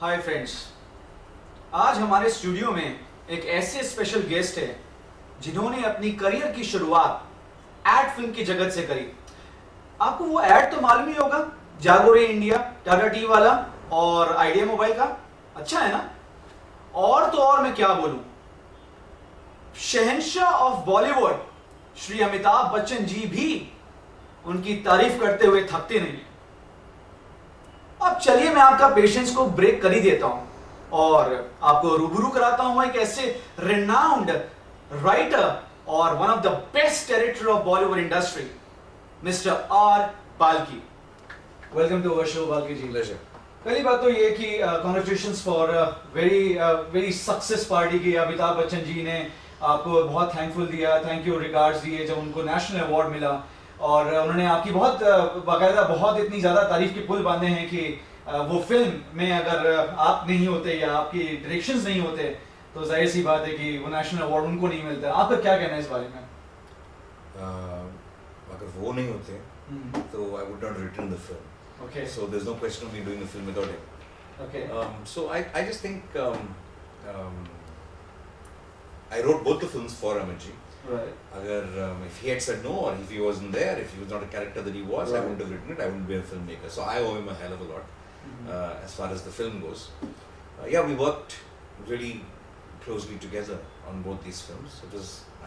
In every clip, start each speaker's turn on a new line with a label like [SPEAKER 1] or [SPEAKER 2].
[SPEAKER 1] Hi friends. आज हमारे studio में एक ऐसे स्पेशल गेस्ट है जिन्होंने अपनी करियर की शुरुआत एड फिल्म की जगत से करी। आपको वो एड तो मालूम ही होगा, जागोरे इंडिया, टाटा टी वाला और आइडिया मोबाइल का। अच्छा है ना। और तो और मैं क्या बोलूं, शहंशाह ऑफ बॉलीवुड श्री अमिताभ बच्चन जी भी उनकी तारीफ करते हुए थकते नहीं। अब चलिए मैं आपका पेशेंस को ब्रेक कर ही देता हूं और आपको रूबरू कराता हूं एक ऐसे रिनाउंड राइटर और one of the best director of Bollywood industry, mister R Balki. Welcome to our show Balki ji.
[SPEAKER 2] Pleasure.
[SPEAKER 1] पहली बात तो ये कि congratulations for very very success party की। अमिताभ बच्चन जी ने आपको बहुत थैंकफुल दिया, थैंक यू रिगार्ड्स दिए जब उनको नेशनल अवार्ड मिला, और उन्होंने आपकी बहुत बाकायदा बहुत इतनी ज़्यादा तारीफ के पुल बांधे हैं कि वो फिल्म में अगर आप नहीं होते या आपकी डायरेक्शंस नहीं होते तो जाहिर सी बात है कि वो नेशनल अवार्ड उनको नहीं मिलता। आपका क्या कहना है इस बारे में?
[SPEAKER 2] अगर वो नहीं होते तो I would not written the film.
[SPEAKER 1] Okay.
[SPEAKER 2] So there's no question of me doing the film without him.
[SPEAKER 1] Okay.
[SPEAKER 2] So I just think I wrote both the films for Amit ji.
[SPEAKER 1] Right.
[SPEAKER 2] If he had said no, or if he wasn't there, if he was not a character that he was, I
[SPEAKER 1] Right.
[SPEAKER 2] wouldn't have written it. I wouldn't be a filmmaker. So I owe him a hell of a lot as far as the film goes. Yeah, we worked really closely together on both these films.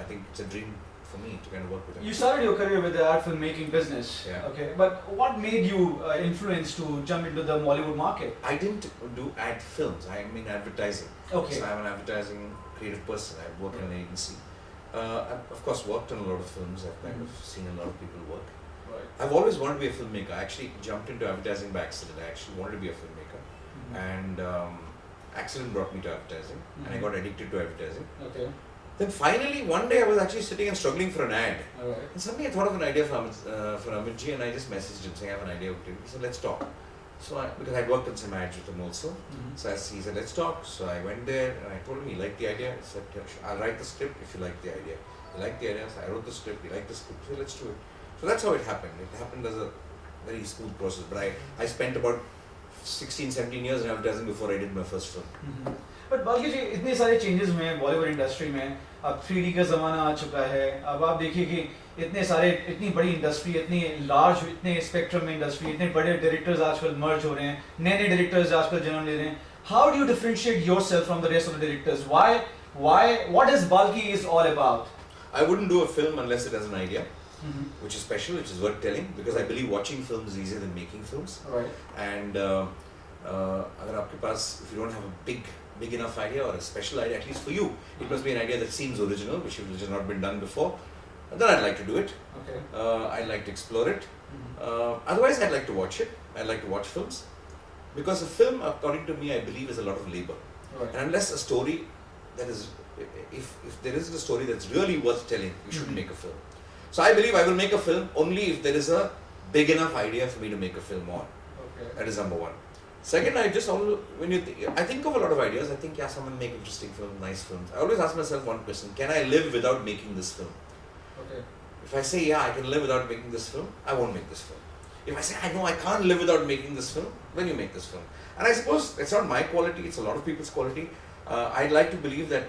[SPEAKER 2] I think it's a dream for me to kind of work with him.
[SPEAKER 1] You started your career with the art filmmaking business.
[SPEAKER 2] Yeah.
[SPEAKER 1] Okay. But what made you influenced to jump into the Mollywood market?
[SPEAKER 2] I didn't do ad films. I mean advertising.
[SPEAKER 1] Okay.
[SPEAKER 2] So I'm an advertising creative person. I work in an agency. I've of course worked on a lot of films. I've kind of seen a lot of people work.
[SPEAKER 1] Right.
[SPEAKER 2] I've always wanted to be a filmmaker. I actually jumped into advertising by accident. I actually wanted to be a filmmaker, and accident brought me to advertising, and I got addicted to advertising.
[SPEAKER 1] Okay.
[SPEAKER 2] Then finally, one day I was actually sitting and struggling for an ad,
[SPEAKER 1] All right.
[SPEAKER 2] and suddenly I thought of an idea for Amit ji, and I just messaged him saying I have an idea. He said, let's talk. So because I'd worked on some ads with him also, so he said, let's talk. So I went there and I told him he liked the idea. He said, I'll write the script if you like the idea. He liked the idea, so I wrote the script. He liked the script, so let's do it. So that's how it happened. It happened as a very smooth process. But I spent about 16, 17 years in advertising before I did my first film.
[SPEAKER 1] But बाकी जी इतने सारे changes हुए हैं Bollywood industry में। अब 3D का ज़माना आ चुका है। अब आप देखिए कि इतनी बड़ी इंडस्ट्री, इतनी लार्ज, इतने स्पेक्ट्रम में इंडस्ट्री, इतने बड़े डायरेक्टर्स आजकल मर्ज हो रहे हैं, नए नए डायरेक्टर्स आजकल जन्म ले रहे हैं। How do you differentiate yourself from the rest of the directors? What is Balki is all about?
[SPEAKER 2] I wouldn't do a film unless it has an idea, which is special, which is worth telling, because I believe watching films is easier than making films.
[SPEAKER 1] Right.
[SPEAKER 2] And अगर आपके पास, if you don't have a big enough idea or a special idea, at least for you, it must be an idea that seems original, which has not been done before, then I'd like to do it.
[SPEAKER 1] Okay.
[SPEAKER 2] I'd like to explore it. Otherwise, I'd like to watch it. I'd like to watch films. Because a film, according to me, I believe is a lot of labor.
[SPEAKER 1] Right.
[SPEAKER 2] And unless a story that is, if there isn't a story that's really worth telling, you shouldn't make a film. So I believe I will make a film only if there is a big enough idea for me to make a film on.
[SPEAKER 1] Okay.
[SPEAKER 2] That is number one. Second, I think of a lot of ideas. I think, yeah, someone make interesting films, nice films. I always ask myself one question: can I live without making this film?
[SPEAKER 1] Okay.
[SPEAKER 2] If I say, yeah, I can live without making this film, I won't make this film. If I say, I know I can't live without making this film, then you make this film. And I suppose it's not my quality; it's a lot of people's quality. I'd like to believe that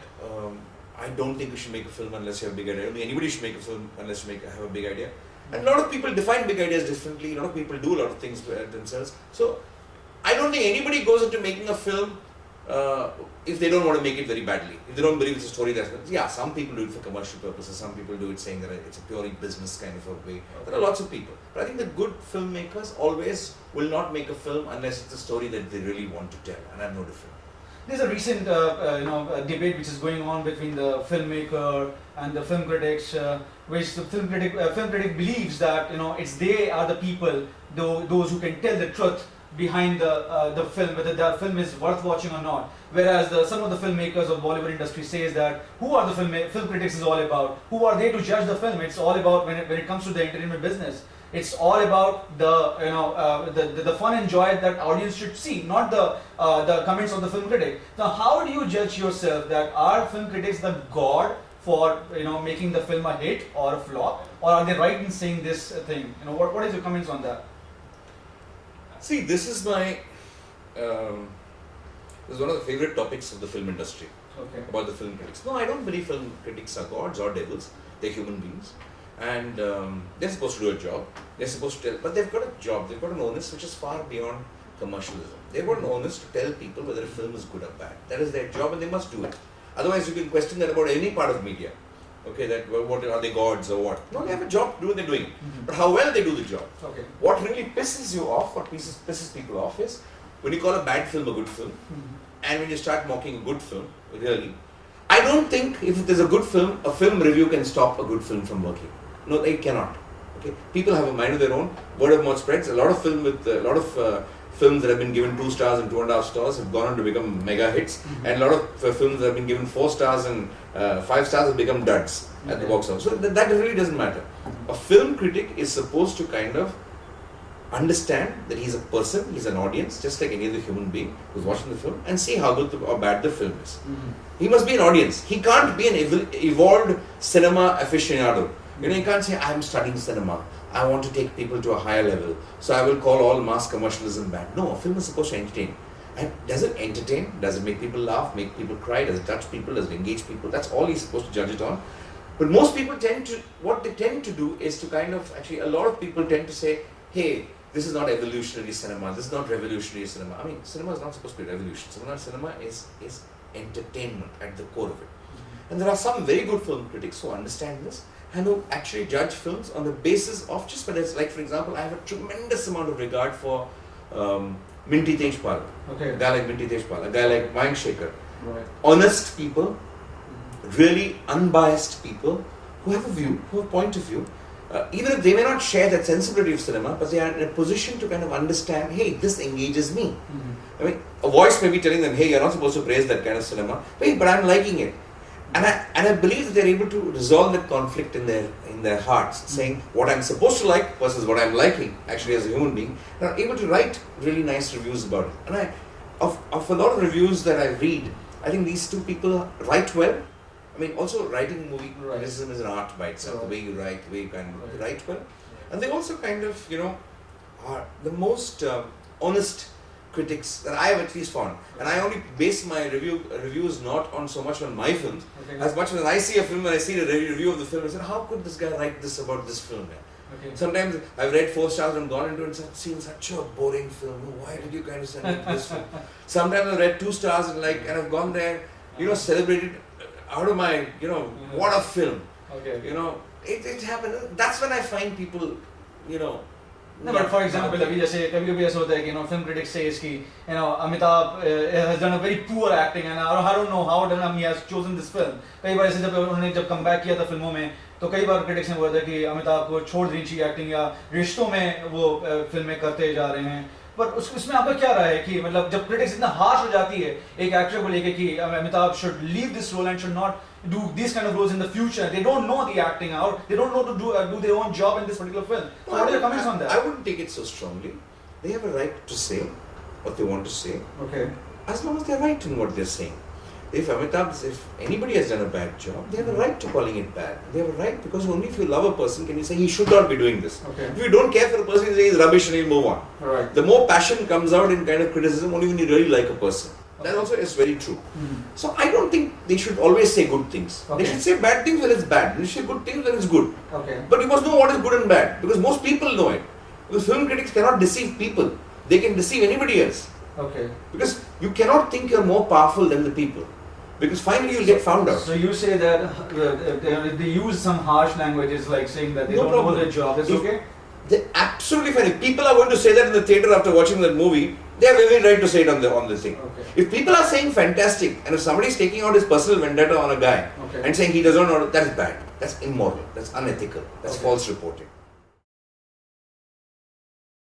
[SPEAKER 2] I don't think you should make a film unless you have a big idea. I don't think anybody should make a film unless you have a big idea. And a lot of people define big ideas differently. A lot of people do a lot of things themselves. So I don't think anybody goes into making a film if they don't want to make it very badly. If they don't believe it's a story that's... Yeah, some people do it for commercial purposes. Some people do it saying that it's a purely business kind of a way. There are lots of people. But I think the good filmmakers always will not make a film unless it's a story that they really want to tell. And I'm no different.
[SPEAKER 1] There's a recent debate which is going on between the filmmaker and the film critics, which the film critic believes that it's they are the people, those who can tell the truth behind the film, whether the film is worth watching or not. Whereas some of the filmmakers of Bollywood industry says that who are the film critics is all about? Who are they to judge the film? It's all about when it comes to the entertainment business. It's all about the fun and joy that audience should see, not the comments of the film critic. Now, how do you judge yourself that are film critics the god for making the film a hit or a flop, or are they right in saying this thing? What is your comments on that?
[SPEAKER 2] See, this is my This is one of the favorite topics of the film industry.
[SPEAKER 1] Okay.
[SPEAKER 2] About the film critics. No, I don't believe film critics are gods or devils. They're human beings. And they're supposed to do a job. They're supposed to tell, but they've got a job. They've got an onus which is far beyond commercialism. They've got an onus to tell people whether a film is good or bad. That is their job, and they must do it. Otherwise, you can question that about any part of media. Okay, that what are they gods or what? No, they have a job to do, and they're doing it. But how well they do the job.
[SPEAKER 1] Okay.
[SPEAKER 2] What really pisses you off, what pisses people off is when you call a bad film a good film, and when you start mocking a good film, really. I don't think if there's a good film, a film review can stop a good film from working. No, they cannot. Okay, people have a mind of their own. Word of mouth spreads. A lot of films that have been given 2 stars and 2.5 stars have gone on to become mega hits, and a lot of films that have been given 4 stars and 5 stars have become duds at the box office. So that really doesn't matter. A film critic is supposed to kind of understand that he's a person, he's an audience, just like any other human being who's watching the film, and see how good or bad the film is. He must be an audience. He can't be an evolved cinema aficionado. You can't say, I'm studying cinema, I want to take people to a higher level, so I will call all mass commercialism bad. No, a film is supposed to entertain. And does it entertain? Does it make people laugh, make people cry? Does it touch people? Does it engage people? That's all he's supposed to judge it on. But most people what they tend to do is to kind of, actually a lot of people tend to say, hey, this is not evolutionary cinema, this is not revolutionary cinema. I mean, cinema is not supposed to be revolution. Cinema is entertainment at the core of it. And there are some very good film critics who understand this and who actually judge films on the basis of just whether it's like, for example, I have a tremendous amount of regard for Minty Tejpal, a guy like Minty Tejpal, a guy like Mayank Shekhar.
[SPEAKER 1] Right.
[SPEAKER 2] Honest people, really unbiased people who have a view, who have a point of view. Even if they may not share that sensibility of cinema, but they are in a position to kind of understand, hey, this engages me. I mean, a voice may be telling them, hey, you're not supposed to praise that kind of cinema, but I'm liking it. And I believe that they're able to resolve that conflict in their hearts, saying what I'm supposed to like versus what I'm liking, actually as a human being, and are able to write really nice reviews about it. And of a lot of reviews that I read, I think these two people write well. I mean, also writing movie criticism is an art by itself, the way you write, the way you kind of write well. And they also kind of, are the most honest critics that I have at least found. And I only base my reviews not on so much on my films, as much as I see a film and I see the review of the film and say, how could this guy write this about this film? Sometimes I've read 4 stars and gone into it and seen such a boring film. Why did you kind of send me to this film? Sometimes I've read 2 stars and I've gone there, celebrated out of my, what a film. It happened. That's when I find people,
[SPEAKER 1] No, but for example, अभी जैसे कभी-कभी ऐसा होता है कि film critics say कि Amitabh has done a very poor acting and I don't know how he has chosen this film. कई बार ऐसे जब उन्होंने come back किया था फिल्मों में तो कई बार critics ने बोला था कि अमिताभ को छोड़ देनी चाहिए एक्टिंग या रिश्तों में वो फिल्में करते जा रहे हैं. पर उसमें आपका क्या राय है कि मतलब जब critics इतना harsh हो जाती है एक एक्टर को लेके कि Amitabh should leave this role and should not do these kind of roles in the future. They don't know the acting out. They don't know to do their own job in this particular film. So what are your comments on that?
[SPEAKER 2] I wouldn't take it so strongly. They have a right to say what they want to say.
[SPEAKER 1] Okay.
[SPEAKER 2] As long as they're right in what they're saying. If anybody has done a bad job, they have a right to calling it bad. They have a right because only if you love a person can you say he should not be doing this.
[SPEAKER 1] Okay.
[SPEAKER 2] If you don't care for a person, you say he's rubbish and he'll move on.
[SPEAKER 1] Right.
[SPEAKER 2] The more passion comes out in kind of criticism only when you really like a person. That also is very true. So I don't think they should always say good things. They should say bad things when it's bad. They should say good things when it's good.
[SPEAKER 1] Okay.
[SPEAKER 2] But you must know what is good and bad because most people know it. Because film critics cannot deceive people. They can deceive anybody else.
[SPEAKER 1] Okay.
[SPEAKER 2] Because you cannot think you're more powerful than the people. Because finally you'll get found out.
[SPEAKER 1] So you say that they use some harsh languages like saying that they don't know their job. That's okay?
[SPEAKER 2] They're absolutely fine. If people are going to say that in the theatre after watching that movie, they have every right to say it on the thing.
[SPEAKER 1] Okay.
[SPEAKER 2] If people are saying fantastic, and if somebody is taking out his personal vendetta on a guy and saying he doesn't know, that's bad. That's immoral. That's unethical. That's false reporting.